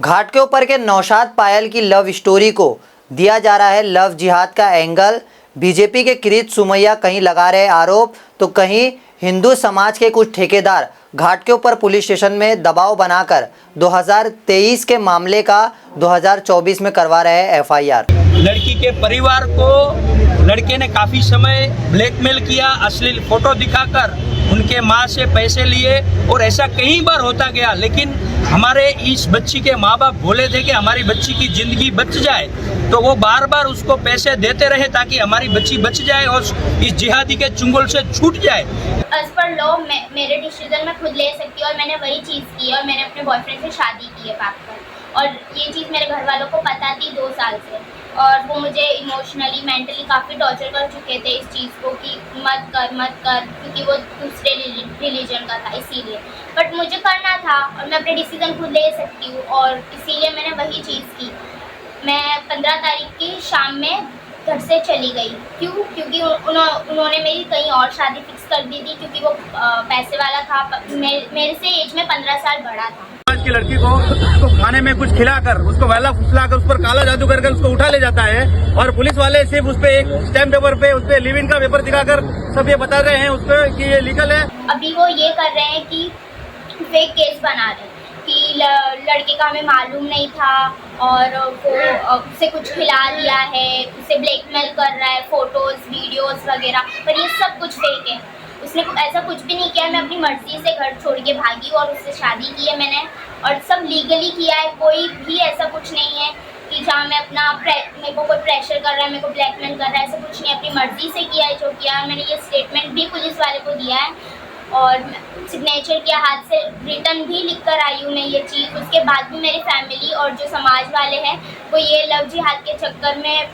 घाट के ऊपर के नौशाद पायल की लव स्टोरी को दिया जा रहा है लव जिहाद का एंगल। बीजेपी के किरीट सुमैया कहीं लगा रहे आरोप तो कहीं हिंदू समाज के कुछ ठेकेदार घाट के ऊपर पुलिस स्टेशन में दबाव बनाकर 2023 के मामले का 2024 में करवा रहे हैं एफआईआर। लड़की के परिवार को लड़के ने काफ़ी समय ब्लैकमेल किया, अश्लील फोटो दिखाकर उनके माँ से पैसे लिए और ऐसा कई बार होता गया। लेकिन हमारे इस बच्ची के माँ बाप बोले थे कि हमारी बच्ची की ज़िंदगी बच जाए, तो वो बार बार उसको पैसे देते रहे ताकि हमारी बच्ची बच जाए और इस जिहादी के चुंगल से छूट जाए। एज पर लॉ मेरे डिसीजन मैं खुद ले सकती हूँ और मैंने वही चीज़ की और मैंने अपने बॉयफ्रेंड से शादी की है भाग कर। और ये चीज़ मेरे घर वालों को पता थी 2 साल से और वो मुझे इमोशनली मेंटली काफ़ी टॉर्चर कर चुके थे इस चीज़ को कि मत कर, क्योंकि वो दूसरे रिलीजन का था इसीलिए। बट मुझे करना था और मैं अपने डिसीजन खुद ले सकती हूँ और इसीलिए मैंने वही चीज़ की। मैं 15 तारीख की शाम में घर से चली गई। क्योंकि उन्होंने मेरी कहीं और शादी फिक्स कर दी थी क्योंकि वो पैसे वाला था, मेरे से एज में 15 साल बड़ा था। आज की लड़की को उसको खाने में कुछ खिलाकर उसको वैला फुसलाकर उस पर काला जादू करके उसको उठा ले जाता है और पुलिस वाले सिर्फ उस पर एक स्टैम्प पेपर पे उस पर लिव इन का पेपर दिखाकर सब ये बता रहे हैं उसको कि ये लीगल है। अभी वो ये कर रहे हैं कि फेक केस बना रहे हैं कि लड़के का हमें मालूम नहीं था और वो उसे कुछ खिला दिया है, उसे ब्लैकमेल कर रहा है, फोटोज वीडियोस वगैरह, पर ये सब कुछ फेक है। उसने ऐसा कुछ भी नहीं किया। मैं अपनी मर्जी से घर छोड़ के भागी और उससे शादी की है मैंने और सब लीगली किया है। कोई भी ऐसा कुछ नहीं है कि जहाँ मैं मेरे को कोई प्रेशर कर रहा है, मेरे को ब्लैकमेल कर रहा है, ऐसा कुछ नहीं। अपनी मर्जी से किया है जो किया है। मैंने ये स्टेटमेंट भी पुलिस वाले को दिया है और सिग्नेचर किया, हाथ से रिटर्न भी लिख कर आई हूँ मैं ये चीज़। उसके बाद भी मेरी फैमिली और जो समाज वाले हैं वो ये लव जिहाद के चक्कर में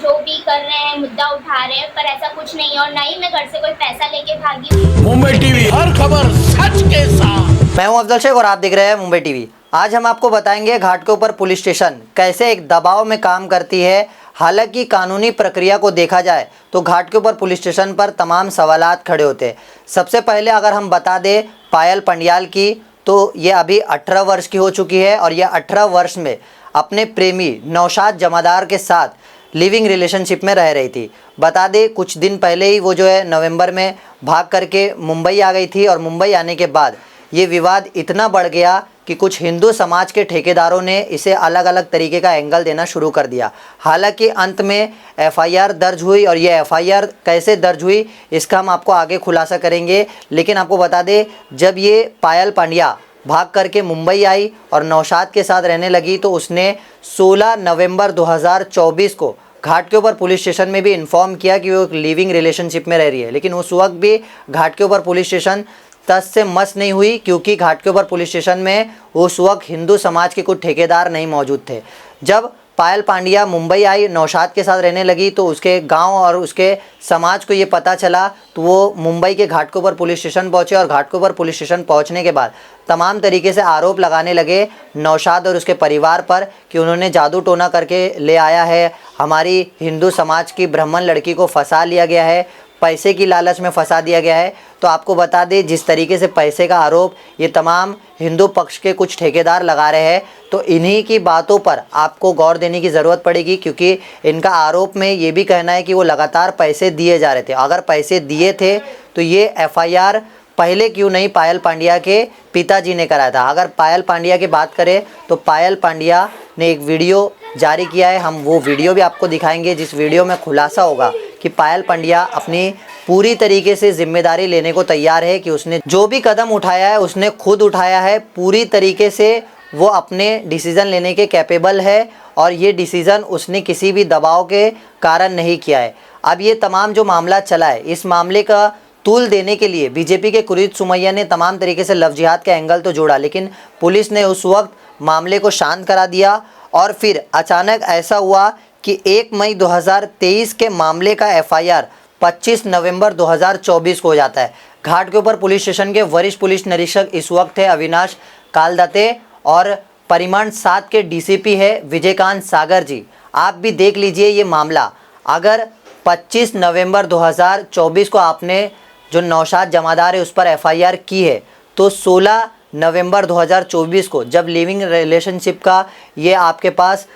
जो भी कर रहे हैं, मुद्दा उठा रहे हैं, पर ऐसा कुछ नहीं है और ना ही मैं घर से कोई पैसा लेके भागी हूँ। मुंबई टीवी, हर खबर सच के साथ। मैं हूं अफजल शेख और आप देख रहे हैं मुंबई टीवी। आज हम आपको बताएंगे घाट के ऊपर पुलिस स्टेशन कैसे एक दबाव में काम करती है। हालांकि कानूनी प्रक्रिया को देखा जाए तो घाट के ऊपर पुलिस स्टेशन पर तमाम सवालात खड़े होते हैं। सबसे पहले अगर हम बता दें पायल पंडियाल की, तो ये अभी 18 वर्ष की हो चुकी है और यह 18 वर्ष में अपने प्रेमी नौशाद जमादार के साथ लिविंग रिलेशनशिप में रह रही थी। बता दें कुछ दिन पहले ही वो जो है नवंबर में भाग करके मुंबई आ गई थी और मुंबई आने के बाद ये विवाद इतना बढ़ गया कि कुछ हिंदू समाज के ठेकेदारों ने इसे अलग अलग तरीके का एंगल देना शुरू कर दिया। हालांकि अंत में एफआईआर दर्ज हुई और ये एफआईआर कैसे दर्ज हुई इसका हम आपको आगे खुलासा करेंगे। लेकिन आपको बता दें जब ये पायल पांड्या भाग करके मुंबई आई और नौशाद के साथ रहने लगी तो उसने 16 नवंबर 2024 को घाट के ऊपर पुलिस स्टेशन में भी इन्फॉर्म किया कि वो एक लिविंग रिलेशनशिप में रह रही है। लेकिन उस वक्त भी घाट के ऊपर पुलिस स्टेशन तस से मस नहीं हुई क्योंकि घाट के ऊपर पुलिस स्टेशन में उस वक्त हिंदू समाज के कुछ ठेकेदार नहीं मौजूद थे। जब पायल पांड्या मुंबई आई, नौशाद के साथ रहने लगी तो उसके गांव और उसके समाज को ये पता चला तो वो मुंबई के घाट के ऊपर पुलिस स्टेशन पहुंचे और घाट के ऊपर पुलिस स्टेशन पहुंचने के बाद तमाम तरीके से आरोप लगाने लगे नौशाद और उसके परिवार पर कि उन्होंने जादू टोना करके ले आया है, हमारी हिंदू समाज की ब्राह्मण लड़की को फंसा लिया गया है, पैसे की लालच में फंसा दिया गया है। तो आपको बता दें जिस तरीके से पैसे का आरोप ये तमाम हिंदू पक्ष के कुछ ठेकेदार लगा रहे हैं तो इन्हीं की बातों पर आपको गौर देने की ज़रूरत पड़ेगी क्योंकि इनका आरोप में ये भी कहना है कि वो लगातार पैसे दिए जा रहे थे। अगर पैसे दिए थे तो ये एफआईआर पहले क्यों नहीं पायल पांड्या के पिताजी ने कराया था। अगर पायल पांड्या की बात करें तो पायल पांड्या ने एक वीडियो जारी किया है, हम वो वीडियो भी आपको दिखाएंगे जिस वीडियो में खुलासा होगा कि पायल पांड्या अपनी पूरी तरीके से जिम्मेदारी लेने को तैयार है कि उसने जो भी कदम उठाया है उसने खुद उठाया है। पूरी तरीके से वो अपने डिसीज़न लेने के कैपेबल है और ये डिसीज़न उसने किसी भी दबाव के कारण नहीं किया है। अब ये तमाम जो मामला चला है इस मामले का तूल देने के लिए बीजेपी के किरीट सुमैया ने तमाम तरीके से लव जिहाद का एंगल तो जोड़ा, लेकिन पुलिस ने उस वक्त मामले को शांत करा दिया और फिर अचानक ऐसा हुआ कि 1 मई 2023 के मामले का एफआईआर 25 नवंबर 2024 को हो जाता है। घाट के ऊपर पुलिस स्टेशन के वरिष्ठ पुलिस निरीक्षक इस वक्त है अविनाश कालदते और परिमाण 7 के डीसीपी है विजयकांत सागर जी। आप भी देख लीजिए ये मामला। अगर 25 नवंबर 2024 को आपने जो नौशाद जमादार है उस पर एफआईआर की है तो 16 नवंबर 2024 को, जब लिविंग रिलेशनशिप का ये आपके पास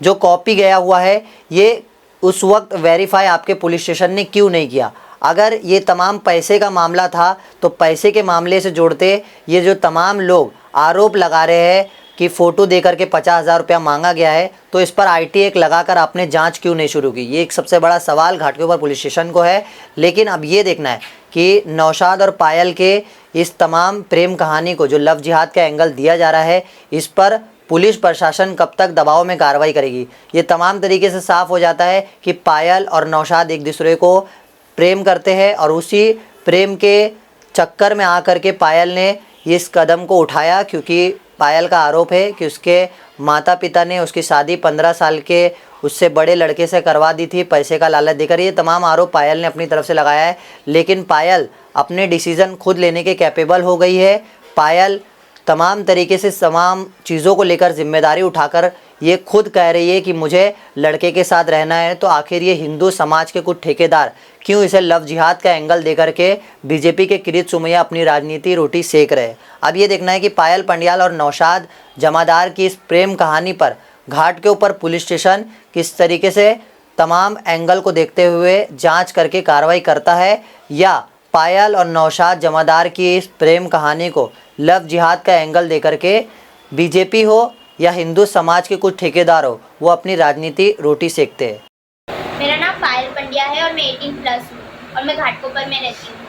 जो कॉपी गया हुआ है, ये उस वक्त वेरीफाई आपके पुलिस स्टेशन ने क्यों नहीं किया? अगर ये तमाम पैसे का मामला था तो पैसे के मामले से जोड़ते ये जो तमाम लोग आरोप लगा रहे हैं कि फ़ोटो देकर के 50,000 रुपया मांगा गया है, तो इस पर IT एक्ट लगाकर आपने जांच क्यों नहीं शुरू की? ये एक सबसे बड़ा सवाल घाटकोपर पुलिस स्टेशन को है। लेकिन अब ये देखना है कि नौशाद और पायल के इस तमाम प्रेम कहानी को जो लव जिहाद का एंगल दिया जा रहा है, इस पर पुलिस प्रशासन कब तक दबाव में कार्रवाई करेगी। ये तमाम तरीके से साफ़ हो जाता है कि पायल और नौशाद एक दूसरे को प्रेम करते हैं और उसी प्रेम के चक्कर में आकर के पायल ने इस कदम को उठाया, क्योंकि पायल का आरोप है कि उसके माता पिता ने उसकी शादी 15 साल के उससे बड़े लड़के से करवा दी थी पैसे का लालच देकर। ये तमाम आरोप पायल ने अपनी तरफ से लगाया है, लेकिन पायल अपने डिसीज़न खुद लेने के कैपेबल हो गई है। पायल तमाम तरीके से तमाम चीज़ों को लेकर जिम्मेदारी उठाकर ये खुद कह रही है कि मुझे लड़के के साथ रहना है। तो आखिर ये हिंदू समाज के कुछ ठेकेदार क्यों इसे लव जिहाद का एंगल देकर के बीजेपी के किरीट सोमैया अपनी राजनीति रोटी सेक रहे हैं? अब ये देखना है कि पायल पंड्याल और नौशाद जमादार की इस प्रेम कहानी पर घाट के ऊपर पुलिस स्टेशन किस तरीके से तमाम एंगल को देखते हुए जांच करके कार्रवाई करता है, या पायल और नौशाद जमादार की इस प्रेम कहानी को लव जिहाद का एंगल देकर के बीजेपी हो या हिंदू समाज के कुछ ठेकेदार हो, वो अपनी राजनीति रोटी सेकते हैं। मेरा नाम पायल पंड्या है और मैं 18+ हूँ और मैं घाटकोपर में रहती हूँ।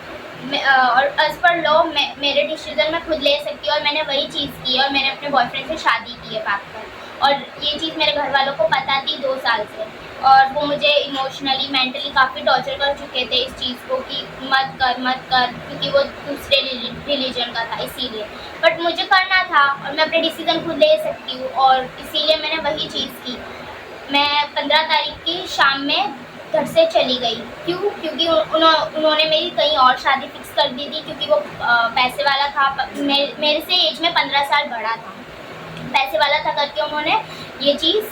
और एज पर लॉ मेरे डिसीजन मैं खुद ले सकती हूँ और मैंने वही चीज़ की है और मैंने अपने बॉयफ्रेंड से शादी की है भाग कर। और ये चीज़ मेरे घर वालों को पता थी 2 साल से, और वो मुझे इमोशनली मेंटली काफ़ी टॉर्चर कर चुके थे इस चीज़ को कि मत कर, क्योंकि वो दूसरे रिलीजन का था इसीलिए। बट मुझे करना था और मैं अपने डिसीज़न खुद ले सकती हूँ और इसीलिए मैंने वही चीज़ की। मैं 15 तारीख की शाम में घर से चली गई। क्यों? क्योंकि उन्होंने मेरी कहीं और शादी फिक्स कर दी थी, क्योंकि वो पैसे वाला था, मेरे से एज में 15 साल बड़ा था, पैसे वाला था करके उन्होंने ये चीज़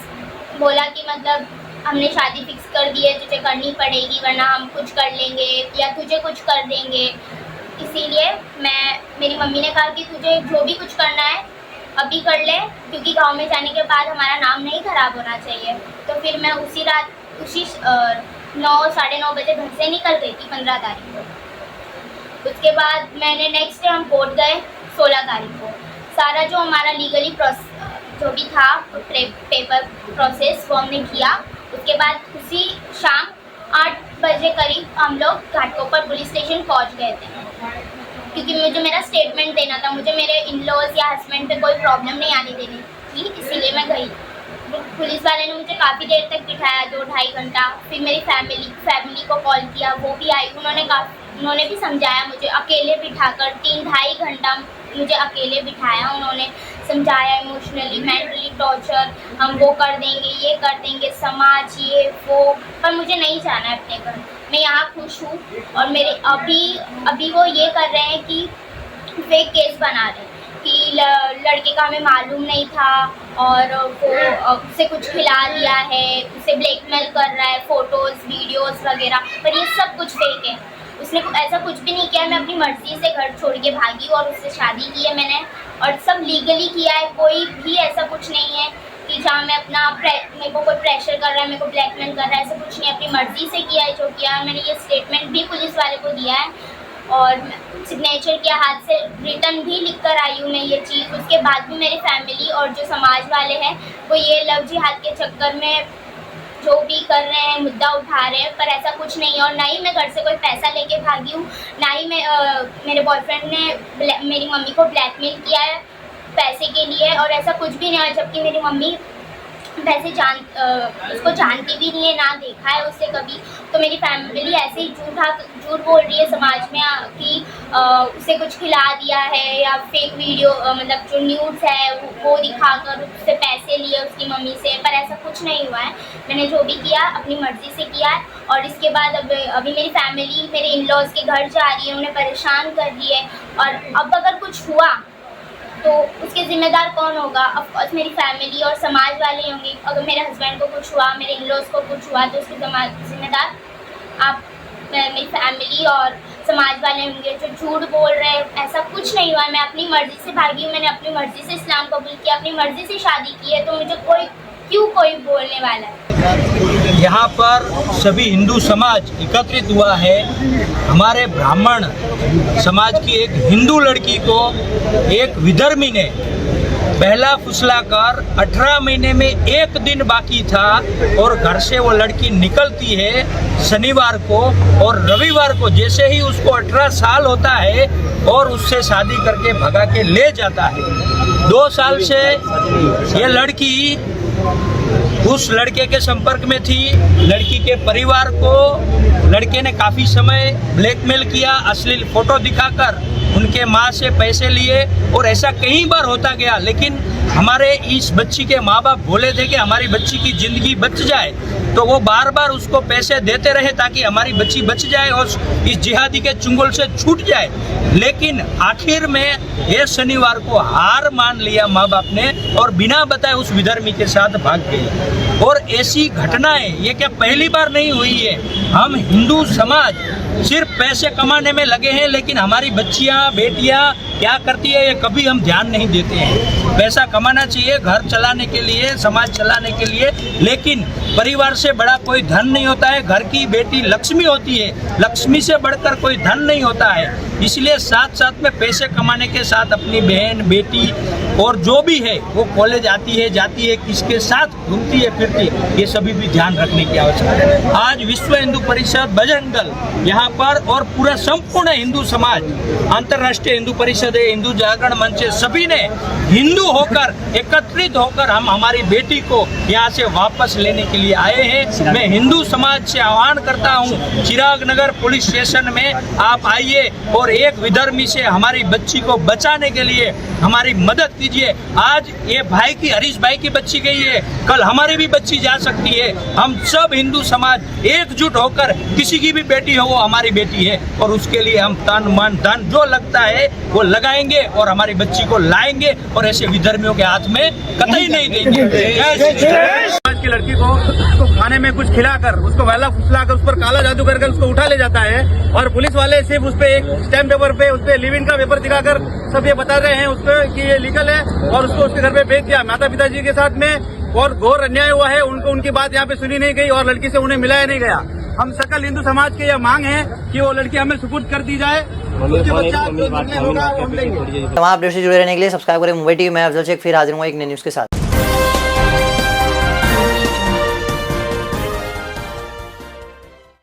बोला कि मतलब हमने शादी फिक्स कर दी है, तुझे करनी पड़ेगी वरना हम कुछ कर लेंगे या तुझे कुछ कर देंगे। इसीलिए मेरी मम्मी ने कहा कि तुझे जो भी कुछ करना है अभी कर ले, क्योंकि गांव में जाने के बाद हमारा नाम नहीं ख़राब होना चाहिए। तो फिर मैं उसी 9 साढ़े 9 बजे घर से निकल गई थी 15 तारीख को। उसके बाद मैंने नेक्स्ट डे हम कोर्ट गए 16 तारीख को। सारा जो हमारा लीगली जो भी था पेपर प्रोसेस वो हमने किया। उसके बाद उसी शाम 8 बजे करीब हम लोग घाटकोपर पुलिस स्टेशन पहुंच गए थे, क्योंकि मुझे मेरा स्टेटमेंट देना था। मुझे मेरे इन-लॉज या हस्बैंड पे कोई प्रॉब्लम नहीं आने देनी थी, इसीलिए मैं गई। पुलिस वाले ने मुझे काफ़ी देर तक बिठाया, 2-2.5 घंटा। फिर मेरी फैमिली को कॉल किया, वो भी आई। उन्होंने भी समझाया मुझे, अकेले बिठाकर 3-2.5 घंटा मुझे अकेले बिठाया। उन्होंने समझाया इमोशनली मेंटली टॉर्चर, हम वो कर देंगे, ये कर देंगे, समाज ये वो। पर मुझे नहीं जाना है अपने घर, मैं यहाँ खुश हूँ। और मेरे अभी वो ये कर रहे हैं कि फेक केस बना रहे हैं कि लड़के का हमें मालूम नहीं था और वो उसे कुछ खिला दिया है, उसे ब्लैकमेल कर रहा है, फ़ोटोज़ वीडियोज़ वगैरह। पर ये सब कुछ फेक है। उसने ऐसा कुछ भी नहीं किया। मैं अपनी मर्ज़ी से घर छोड़ के भागी और उससे शादी की है मैंने, और सब लीगली किया है। कोई भी ऐसा कुछ नहीं है कि जहाँ मैं मेरे को कोई प्रेशर कर रहा है, मेरे को ब्लैकमेल कर रहा है, ऐसा कुछ नहीं। अपनी मर्ज़ी से किया है जो किया है। मैंने ये स्टेटमेंट भी पुलिस वाले को दिया है और सिग्नेचर किया, हाथ से रिटर्न भी लिख कर आई हूँ मैं ये चीज़। उसके बाद भी मेरी फैमिली और जो समाज वाले हैं वो ये लव जिहाद के चक्कर में जो भी कर रहे हैं, मुद्दा उठा रहे हैं, पर ऐसा कुछ नहीं है। और ना ही मैं घर से कोई पैसा लेके भागी हूँ, ना ही मेरे बॉयफ्रेंड ने मेरी मम्मी को ब्लैकमेल किया है पैसे के लिए, और ऐसा कुछ भी नहीं है। जबकि मेरी मम्मी वैसे उसको जानती भी नहीं है, ना देखा है उससे कभी। तो मेरी फैमिली ऐसे ही झूठ बोल रही है समाज में कि उसे कुछ खिला दिया है या फेक वीडियो मतलब जो न्यूज़ है वो दिखाकर उससे पैसे लिए उसकी मम्मी से। पर ऐसा कुछ नहीं हुआ है। मैंने जो भी किया अपनी मर्ज़ी से किया है। और इसके बाद अभी मेरी फैमिली मेरे इन-लॉज़ के घर जा रही है, उन्हें परेशान कर रही है। और अब अगर कुछ हुआ तो उसके ज़िम्मेदार कौन होगा? ऑफकोर्स मेरी फैमिली और समाज वाले होंगे। अगर मेरे हस्बैंड को कुछ हुआ, मेरे इन-लॉज़ को कुछ हुआ, तो उसके ज़िम्मेदार आप मेरी फैमिली और समाज वाले मुझे जो झूठ बोल रहे हैं, ऐसा कुछ नहीं हुआ। मैं अपनी मर्जी से भागी, मैंने अपनी मर्जी से इस्लाम कबूल किया, अपनी मर्जी से शादी की है, तो मुझे कोई बोलने वाला है। यहाँ पर सभी हिंदू समाज एकत्रित हुआ है। हमारे ब्राह्मण समाज की एक हिंदू लड़की को एक विधर्मी ने पहला फुसलाकर 18 महीने में एक दिन बाकी था और घर से वो लड़की निकलती है शनिवार को, और रविवार को जैसे ही उसको 18 साल होता है और उससे शादी करके भगा के ले जाता है। 2 साल से ये लड़की उस लड़के के संपर्क में थी। लड़की के परिवार को लड़के ने काफ़ी समय ब्लैकमेल किया, अश्लील फोटो दिखाकर उनके माँ से पैसे लिए, और ऐसा कई बार होता गया। लेकिन हमारे इस बच्ची के माँ बाप बोले थे कि हमारी बच्ची की ज़िंदगी बच जाए, तो वो बार बार उसको पैसे देते रहे ताकि हमारी बच्ची बच जाए और इस जिहादी के चुंगल से छूट जाए। लेकिन आखिर में ये शनिवार को हार मान लिया माँ बाप ने और बिना बताए उस विधर्मी के साथ भाग गई। और ऐसी घटनाएं ये क्या पहली बार नहीं हुई है। हम हिंदू समाज सिर्फ पैसे कमाने में लगे हैं, लेकिन हमारी बच्चियां बेटियां क्या करती है ये कभी हम ध्यान नहीं देते हैं। पैसा कमाना चाहिए घर चलाने के लिए, समाज चलाने के लिए, लेकिन परिवार से बड़ा कोई धन नहीं होता है। घर की बेटी लक्ष्मी होती है, लक्ष्मी से बढ़कर कोई धन नहीं होता है। इसलिए साथ साथ में पैसे कमाने के साथ अपनी बहन बेटी और जो भी है वो कॉलेज आती है जाती है, किसके साथ घूमती है फिरती है, ये सभी भी ध्यान रखने की आवश्यकता है। आज विश्व हिंदू परिषद बजरंग दल यहाँ पर और पूरा संपूर्ण हिंदू समाज, अंतर्राष्ट्रीय हिंदू परिषद है, हिंदू जागरण मंच है, सभी ने हिंदू होकर एकत्रित होकर हम हमारी बेटी को यहाँ से वापस लेने के लिए आए हैं। मैं हिंदू समाज से आह्वान करता हूँ, चिराग नगर पुलिस स्टेशन में आप आइए और एक विधर्मी से हमारी बच्ची को बचाने के लिए हमारी मदद कीजिए। आज ये भाई की, हरीश भाई की बच्ची गई है, कल हमारी भी बच्ची जा सकती है। हम सब हिंदू समाज एकजुट होकर, किसी की भी बेटी हो वो हमारी बेटी है, और उसके लिए हम तन मन धन जो लगता है वो लगाएंगे और हमारी बच्ची को लाएंगे और ऐसे विधर्मियों के हाथ में कतई नहीं देंगे। की लड़की को उसको खाने में कुछ खिलाकर, उसको वैला फुसलाकर, उस पर काला जादू करके उसको उठा ले जाता है, और पुलिस वाले सिर्फ उस पर एक स्टैम्प पेपर पे, उस पर लिव इन का पेपर दिखाकर सब ये बता रहे हैं उसको कि ये लीगल है, और उसको उसके घर पे भेज दिया। माता पिताजी के साथ में और घोर अन्याय हुआ है, उनको उनकी बात यहाँ पे सुनी नहीं गई और लड़की से उन्हें मिलाया नहीं गया। हम सकल हिंदू समाज की यह मांग है कि वो लड़की हमें सुपुर्द कर दी जाए। उसके बच्चा जो निर्णय होगा वो हम लेंगे। तमाम अपडेट से जुड़े रहने के लिए सब्सक्राइब करें मुंबई टीवी। मैं अफजल शेख फिर हाजिर हूँ एक नई न्यूज़ के साथ।